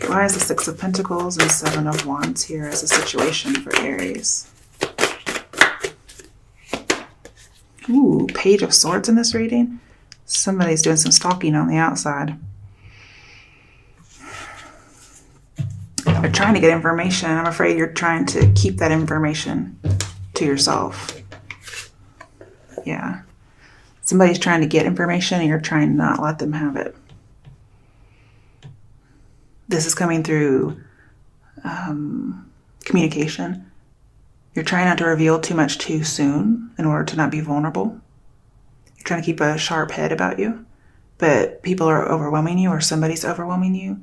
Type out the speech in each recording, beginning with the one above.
Why is the Six of Pentacles and Seven of Wands here as a situation for Aries? Ooh, Page of Swords in this reading. Somebody's doing some stalking on the outside. They're trying to get information. I'm afraid you're trying to keep that information to yourself. Yeah. Somebody's trying to get information and you're trying to not let them have it. This is coming through communication. You're trying not to reveal too much too soon in order to not be vulnerable. You're trying to keep a sharp head about you, but people are overwhelming you or somebody's overwhelming you.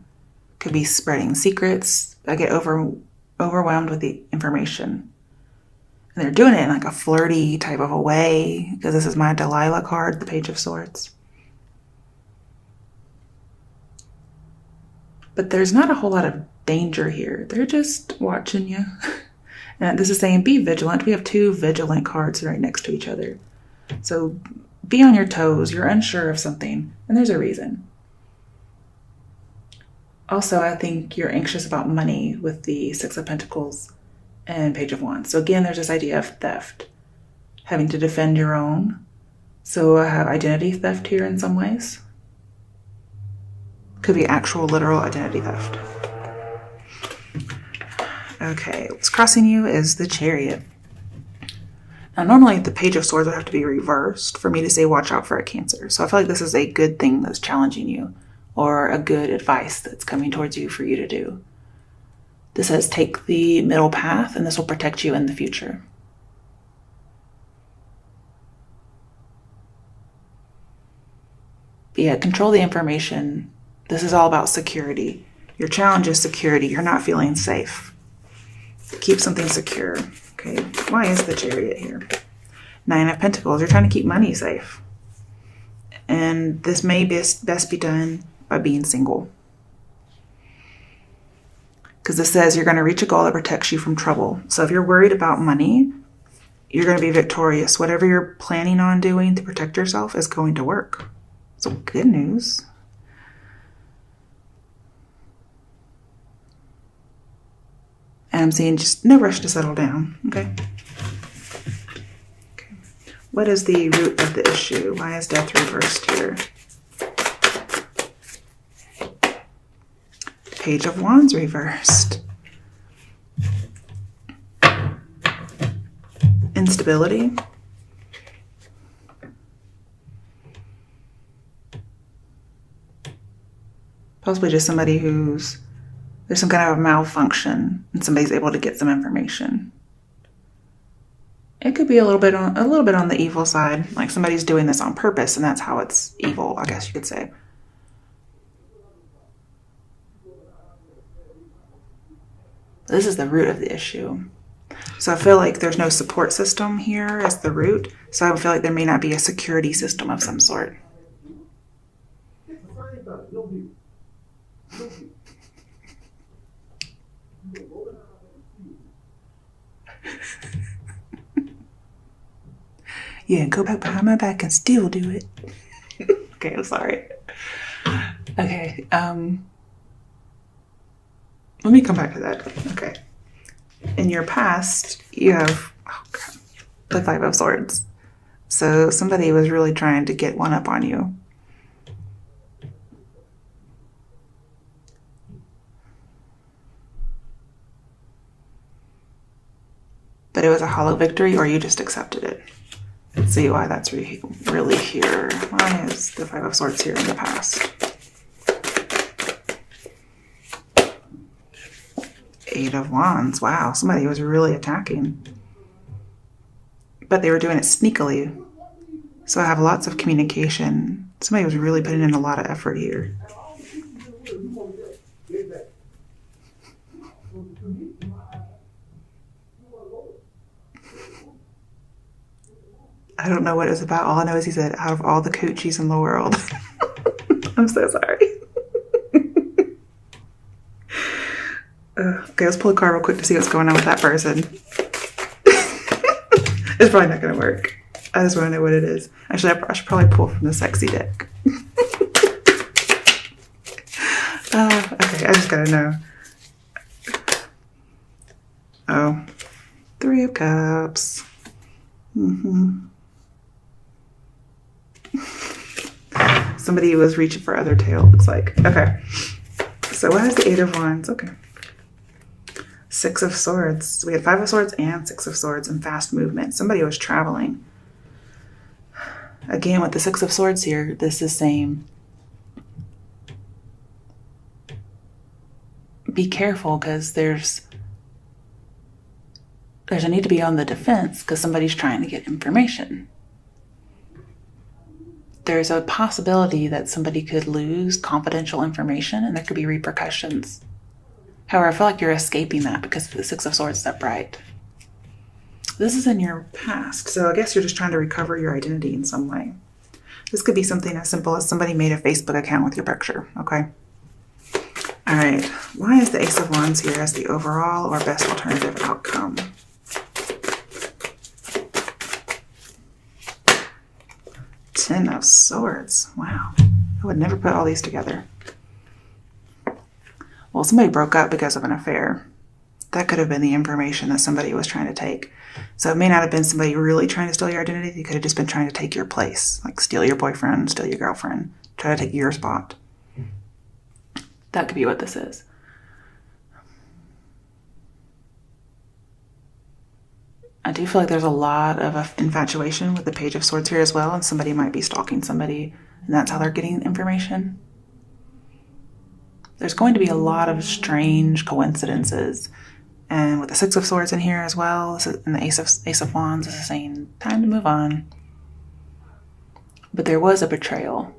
Could be spreading secrets. I get overwhelmed with the information. And they're doing it in like a flirty type of a way, because this is my Delilah card, the Page of Swords. But there's not a whole lot of danger here. They're just watching you. And this is saying be vigilant. We have two vigilant cards right next to each other. So be on your toes. You're unsure of something, and there's a reason. Also, I think you're anxious about money with the Six of Pentacles and Page of Wands. So again, there's this idea of theft, having to defend your own. So I have identity theft here in some ways. Could be actual, literal identity theft. Okay, what's crossing you is the Chariot. Now, normally the Page of Swords would have to be reversed for me to say watch out for a Cancer. So I feel like this is a good thing that's challenging you, or a good advice that's coming towards you for you to do. This says take the middle path, and this will protect you in the future. But yeah, control the information. This is all about security. Your challenge is security. You're not feeling safe. Keep something secure. Okay, why is the Chariot here? Nine of Pentacles. You're trying to keep money safe. And this may best be done by being single. Because this says you're going to reach a goal that protects you from trouble. So if you're worried about money, you're going to be victorious. Whatever you're planning on doing to protect yourself is going to work. So good news. And I'm seeing just no rush to settle down. Okay. What is the root of the issue? Why is death reversed here? Page of Wands reversed. Instability. Possibly just somebody there's some kind of a malfunction and somebody's able to get some information. It could be a little bit on the evil side, like somebody's doing this on purpose and that's how it's evil, I guess you could say. This is the root of the issue. So I feel like there's no support system here as the root. So I feel like there may not be a security system of some sort. Yeah, go back behind my back and still do it. Okay, I'm sorry. Okay, let me come back to that. Okay. In your past, you have the Five of Swords. So somebody was really trying to get one up on you. But it was a hollow victory, or you just accepted it. Let's see why that's really here. Why is the Five of Swords here in the past? Eight of Wands. Wow, somebody was really attacking. But they were doing it sneakily. So I have lots of communication. Somebody was really putting in a lot of effort here. I don't know what it was about. All I know is he said, out of all the coochies in the world. I'm so sorry. Okay, let's pull a card real quick to see what's going on with that person. It's probably not going to work. I just want to know what it is. Actually, I should probably pull from the sexy deck. Okay, I just gotta know. Oh, 3 of Cups. Somebody was reaching for other tail, looks like. Okay. So what has the 8 of Wands? Okay. 6 of Swords. So we had 5 of Swords and 6 of Swords and fast movement. Somebody was traveling. Again, with the 6 of Swords here, this is saying be careful because there's a need to be on the defense because somebody's trying to get information. There's a possibility that somebody could lose confidential information and there could be repercussions. However, I feel like you're escaping that because the 6 of Swords is upright. This is in your past, so I guess you're just trying to recover your identity in some way. This could be something as simple as somebody made a Facebook account with your picture, okay? All right, why is the Ace of Wands here as the overall or best alternative outcome? Ten of Swords. Wow. I would never put all these together. Well, somebody broke up because of an affair. That could have been the information that somebody was trying to take. So it may not have been somebody really trying to steal your identity. They could have just been trying to take your place. Like steal your boyfriend, steal your girlfriend, try to take your spot. That could be what this is. I do feel like there's a lot of infatuation with the Page of Swords here as well, and somebody might be stalking somebody, and that's how they're getting information. There's going to be a lot of strange coincidences, and with the 6 of Swords in here as well, and the Ace of Wands, this is saying time to move on. But there was a betrayal,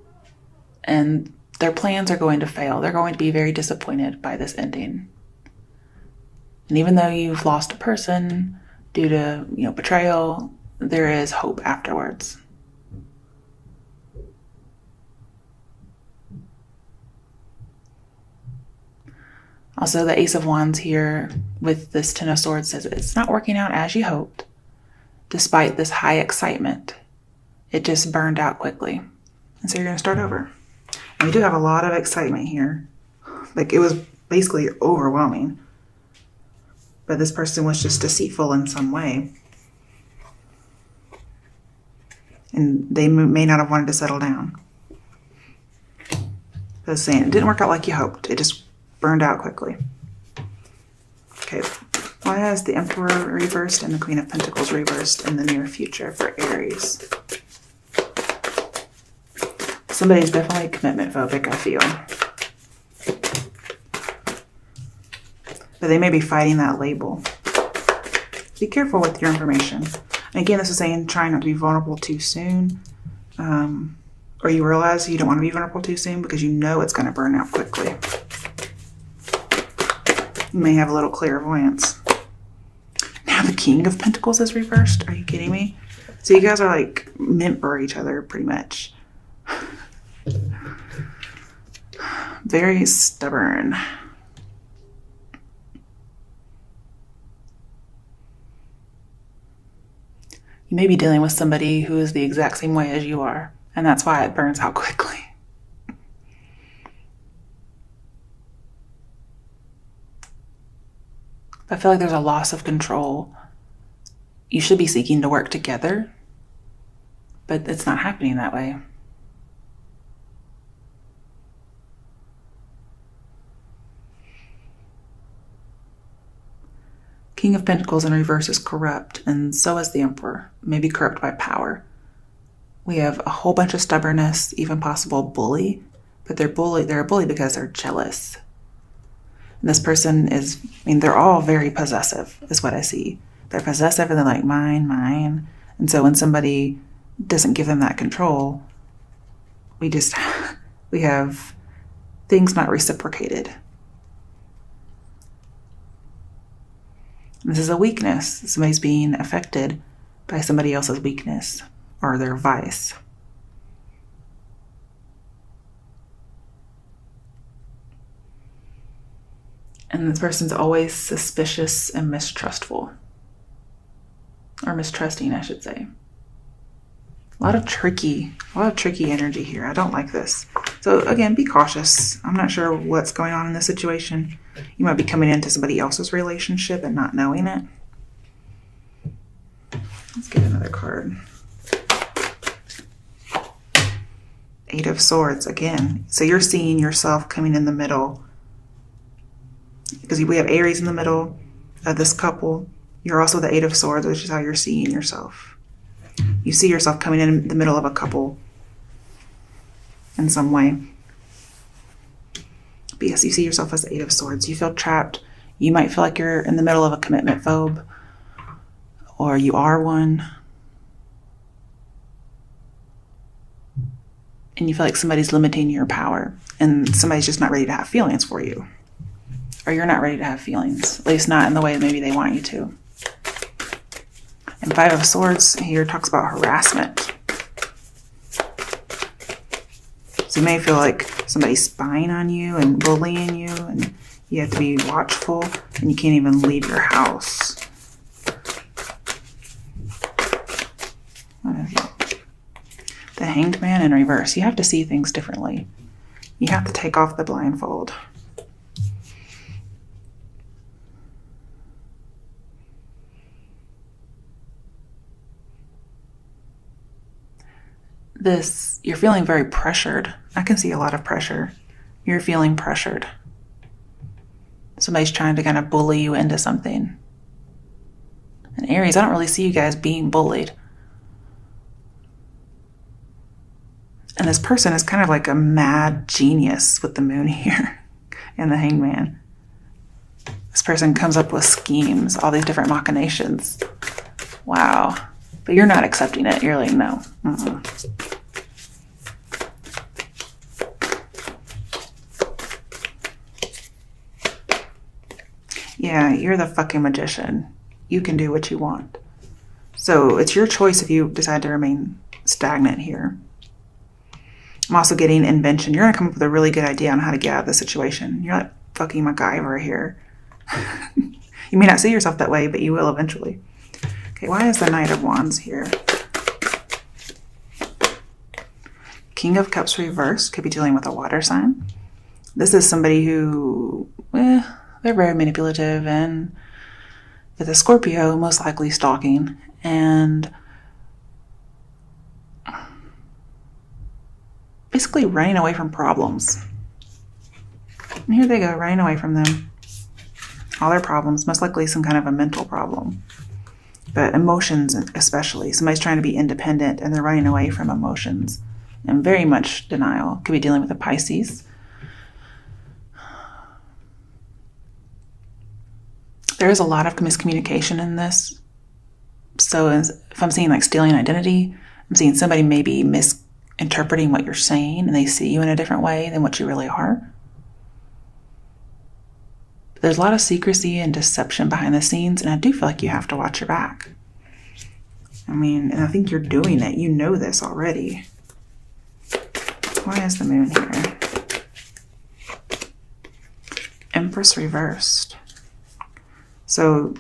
and their plans are going to fail. They're going to be very disappointed by this ending. And even though you've lost a person due to, betrayal, there is hope afterwards. Also, the Ace of Wands here with this 10 of Swords says it's not working out as you hoped. Despite this high excitement, it just burned out quickly. And so you're going to start over. And we do have a lot of excitement here. Like, it was basically overwhelming. But this person was just deceitful in some way. And they may not have wanted to settle down. But it's saying it didn't work out like you hoped. It just burned out quickly. Okay. Why has the Emperor reversed and the Queen of Pentacles reversed in the near future for Aries? Somebody's definitely commitment phobic, I feel. But they may be fighting that label. Be careful with your information. And again, this is saying try not to be vulnerable too soon. Or you realize you don't want to be vulnerable too soon because you know it's going to burn out quickly. You may have a little clairvoyance. Now the King of Pentacles is reversed. Are you kidding me? So you guys are like meant for each other pretty much. Very stubborn. You may be dealing with somebody who is the exact same way as you are, and that's why it burns out quickly. I feel like there's a loss of control. You should be seeking to work together, but it's not happening that way. King of Pentacles in reverse is corrupt, and so is the Emperor, maybe corrupt by power. We have a whole bunch of stubbornness, even possible bully, but they're a bully because they're jealous. And this person is, they're all very possessive, is what I see. They're possessive and they're like, mine, mine. And so when somebody doesn't give them that control, we have things not reciprocated. This is a weakness. Somebody's being affected by somebody else's weakness or their vice. And this person's always suspicious and mistrustful. Or mistrusting, I should say. A lot of tricky energy here. I don't like this. So again, be cautious. I'm not sure what's going on in this situation. You might be coming into somebody else's relationship and not knowing it. Let's get another card. 8 of Swords again. So you're seeing yourself coming in the middle. Because we have Aries in the middle of this couple. You're also the 8 of Swords, which is how you're seeing yourself. You see yourself coming in the middle of a couple in some way. But yes, you see yourself as the 8 of Swords. You feel trapped. You might feel like you're in the middle of a commitment phobe, or you are one. And you feel like somebody's limiting your power, and somebody's just not ready to have feelings for you. Or you're not ready to have feelings, at least not in the way that maybe they want you to. And 5 of Swords here talks about harassment. So you may feel like somebody's spying on you and bullying you, and you have to be watchful, and you can't even leave your house. What is it? The Hanged Man in reverse. You have to see things differently. You have to take off the blindfold. You're feeling very pressured. I can see a lot of pressure. You're feeling pressured. Somebody's trying to kind of bully you into something. And Aries, I don't really see you guys being bullied. And this person is kind of like a mad genius with the moon here and the Hanged Man. This person comes up with schemes, all these different machinations. Wow. But you're not accepting it. You're like, no. Yeah, you're the fucking magician. You can do what you want. So it's your choice if you decide to remain stagnant here. I'm also getting invention. You're going to come up with a really good idea on how to get out of the situation. You're like fucking MacGyver here. You may not see yourself that way, but you will eventually. Okay, why is the Knight of Wands here? King of Cups reversed. Could be dealing with a water sign. This is somebody who, they're very manipulative, and with a Scorpio, most likely stalking, and basically running away from problems. And here they go, running away from them. All their problems, most likely some kind of a mental problem. But emotions especially. Somebody's trying to be independent and they're running away from emotions. And very much denial. Could be dealing with a Pisces. There is a lot of miscommunication in this. So if I'm seeing like stealing identity, I'm seeing somebody maybe misinterpreting what you're saying and they see you in a different way than what you really are. But there's a lot of secrecy and deception behind the scenes, and I do feel like you have to watch your back. I mean, and I think you're doing it. You know this already. Why is the moon here? Empress reversed. So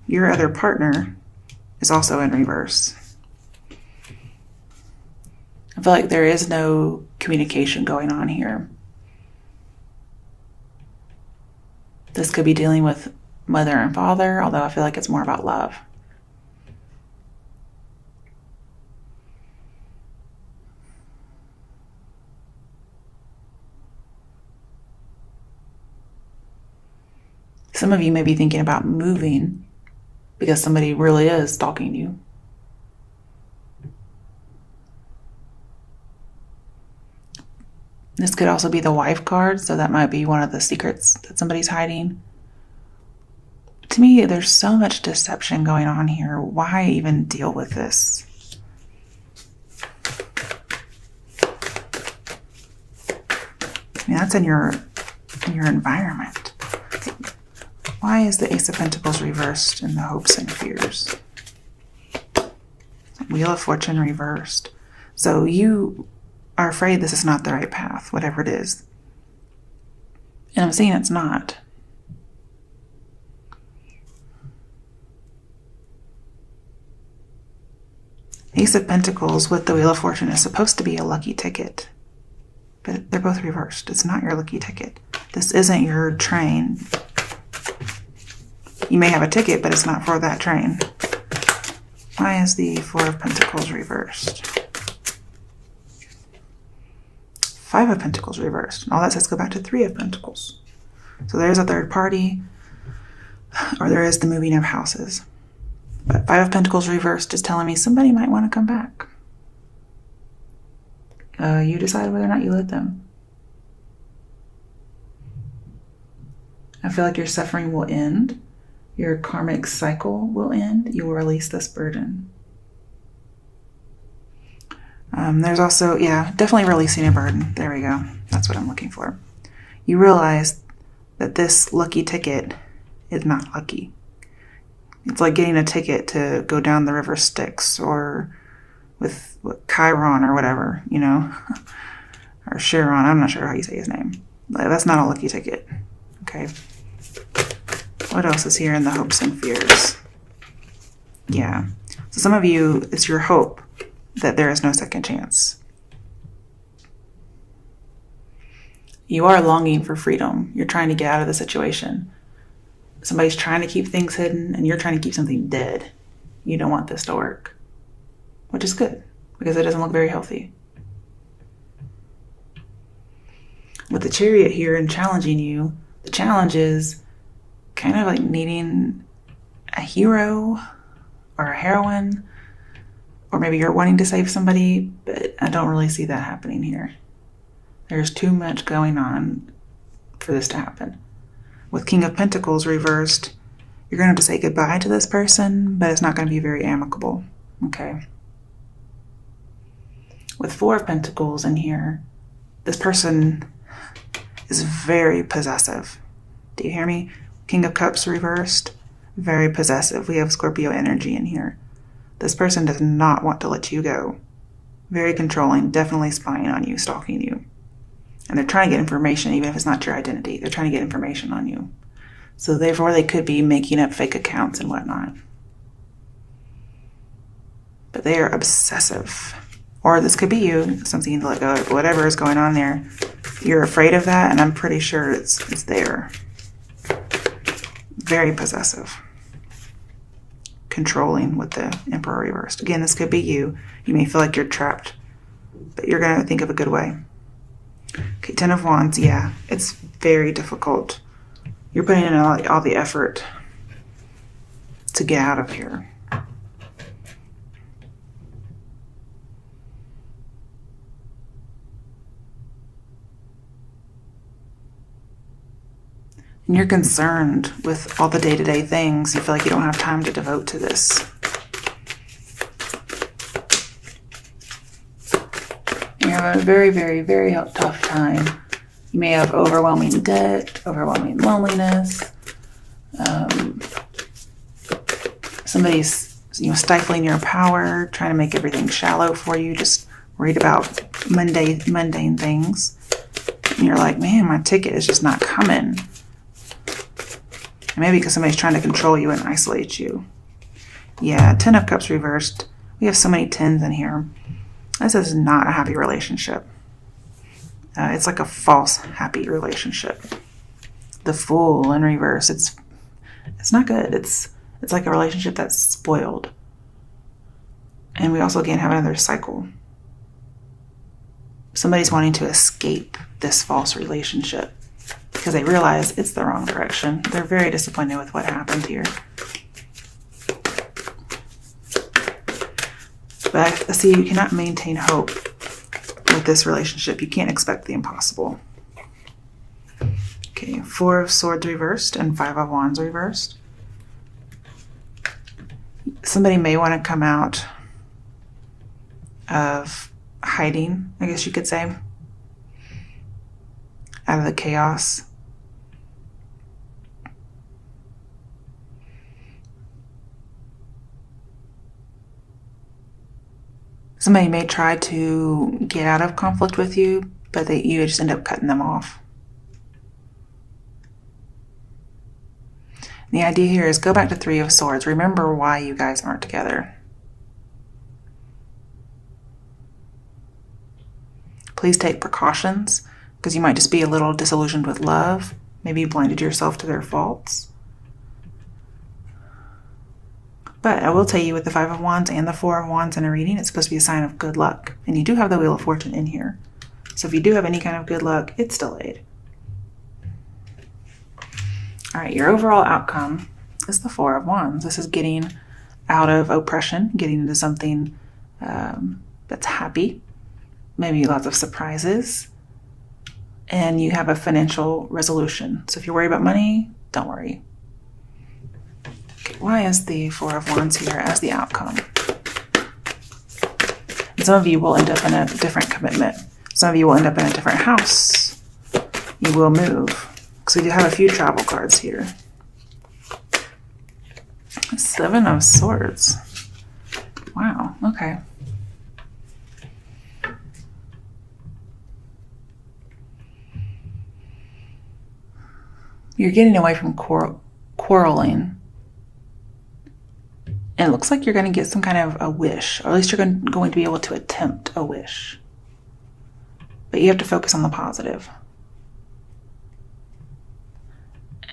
your other partner is also in reverse. I feel like there is no communication going on here. This could be dealing with mother and father, although I feel like it's more about love. Some of you may be thinking about moving because somebody really is stalking you. This could also be the wife card, so that might be one of the secrets that somebody's hiding. To me, there's so much deception going on here. Why even deal with this? I mean, that's in your environment. Why is the Ace of Pentacles reversed in the hopes and fears? Wheel of Fortune reversed. So you are afraid this is not the right path, whatever it is. And I'm seeing it's not. Ace of Pentacles with the Wheel of Fortune is supposed to be a lucky ticket. but they're both reversed. It's not your lucky ticket. This isn't your train. You may have a ticket, but it's not for that train. Why is the Four of Pentacles reversed? Five of Pentacles reversed. And all that says go back to Three of Pentacles. So there's a third party, or there is the moving of houses. But Five of Pentacles reversed is telling me somebody might want to come back. You decide whether or not you let them. I feel like your suffering will end. Your karmic cycle will end. You will release this burden. There's also, yeah, definitely releasing a burden. There we go. That's what I'm looking for. You realize that this lucky ticket is not lucky. It's like getting a ticket to go down the river Styx or with Chiron or whatever, you know, or Chiron. I'm not sure how you say his name. That's not a lucky ticket. Okay. What else is here in the hopes and fears? Yeah. So some of you, it's your hope that there is no second chance. You are longing for freedom. You're trying to get out of the situation. Somebody's trying to keep things hidden and you're trying to keep something dead. You don't want this to work, which is good because it doesn't look very healthy. With the Chariot here and challenging you, the challenge is kind of like needing a hero or a heroine, or maybe you're wanting to save somebody, but I don't really see that happening here. There's too much going on for this to happen. With King of Pentacles reversed, you're going to have to say goodbye to this person, but it's not going to be very amicable. Okay. With Four of Pentacles in here, this person is very possessive. Do you hear me? King of Cups reversed, very possessive. We have Scorpio energy in here. This person does not want to let you go. Very controlling, definitely spying on you, stalking you. And they're trying to get information, even if it's not your identity. They're trying to get information on you. So therefore, they could be making up fake accounts and whatnot. But they are obsessive. Or this could be you, something like whatever is going on there. You're afraid of that, and I'm pretty sure it's there. Very possessive. Controlling with the Emperor reversed. Again, this could be you. You may feel like you're trapped, but you're going to think of a good way. Okay, Ten of Wands, yeah, it's very difficult. You're putting in all the effort to get out of here. And you're concerned with all the day-to-day things. You feel like you don't have time to devote to this. You're having a very, very, very tough time. You may have overwhelming debt, overwhelming loneliness. Somebody's stifling your power, trying to make everything shallow for you. Just worried about mundane things. And you're like, man, my ticket is just not coming. And maybe because somebody's trying to control you and isolate you. Yeah, Ten of Cups reversed. We have so many tens in here. This is not a happy relationship. It's like a false happy relationship. The Fool in reverse. It's not good. It's like a relationship that's spoiled. And we also again have another cycle. Somebody's wanting to escape this false relationship because they realize it's the wrong direction. They're very disappointed with what happened here. But I see you cannot maintain hope with this relationship. You can't expect the impossible. Okay, Four of Swords reversed and Five of Wands reversed. Somebody may want to come out of hiding, I guess you could say, out of the chaos. Somebody may try to get out of conflict with you, but you just end up cutting them off. The idea here is go back to Three of Swords. Remember why you guys aren't together. Please take precautions because you might just be a little disillusioned with love. Maybe you blinded yourself to their faults. But I will tell you with the Five of Wands and the Four of Wands in a reading, it's supposed to be a sign of good luck. And you do have the Wheel of Fortune in here. So if you do have any kind of good luck, it's delayed. All right, your overall outcome is the Four of Wands. This is getting out of oppression, getting into something that's happy, maybe lots of surprises, and you have a financial resolution. So if you're worried about money, don't worry. Okay, why is the Four of Wands here as the outcome? And some of you will end up in a different commitment. Some of you will end up in a different house. You will move. So we do have a few travel cards here. Seven of Swords. Wow, okay. You're getting away from quarreling. And it looks like you're going to get some kind of a wish, or at least you're going to be able to attempt a wish. But you have to focus on the positive.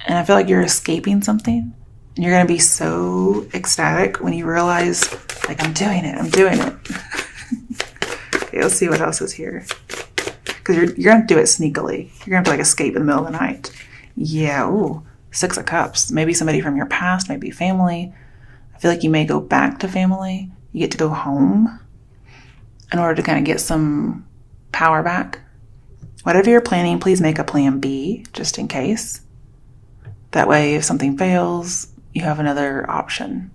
And I feel like you're escaping something. And you're going to be so ecstatic when you realize, like, I'm doing it. Okay, let's see what else is here. Because you're going to do it sneakily. You're going to like escape in the middle of the night. Yeah, ooh, Six of Cups. Maybe somebody from your past, maybe family. I feel like you may go back to family. You get to go home in order to kind of get some power back. Whatever you're planning, please make a plan B, just in case. That way, if something fails, you have another option.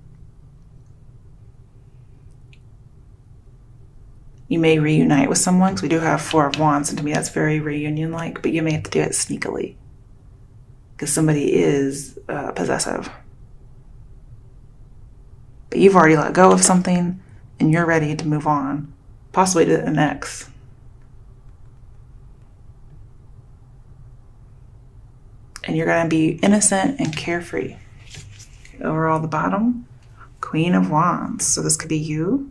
You may reunite with someone, because we do have Four of Wands, and to me that's very reunion-like, but you may have to do it sneakily, because somebody is possessive. But you've already let go of something, and you're ready to move on, possibly to the next. And you're going to be innocent and carefree. Okay, overall, the bottom, Queen of Wands. So this could be you.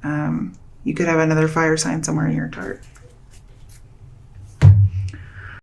You could have another fire sign somewhere in your chart.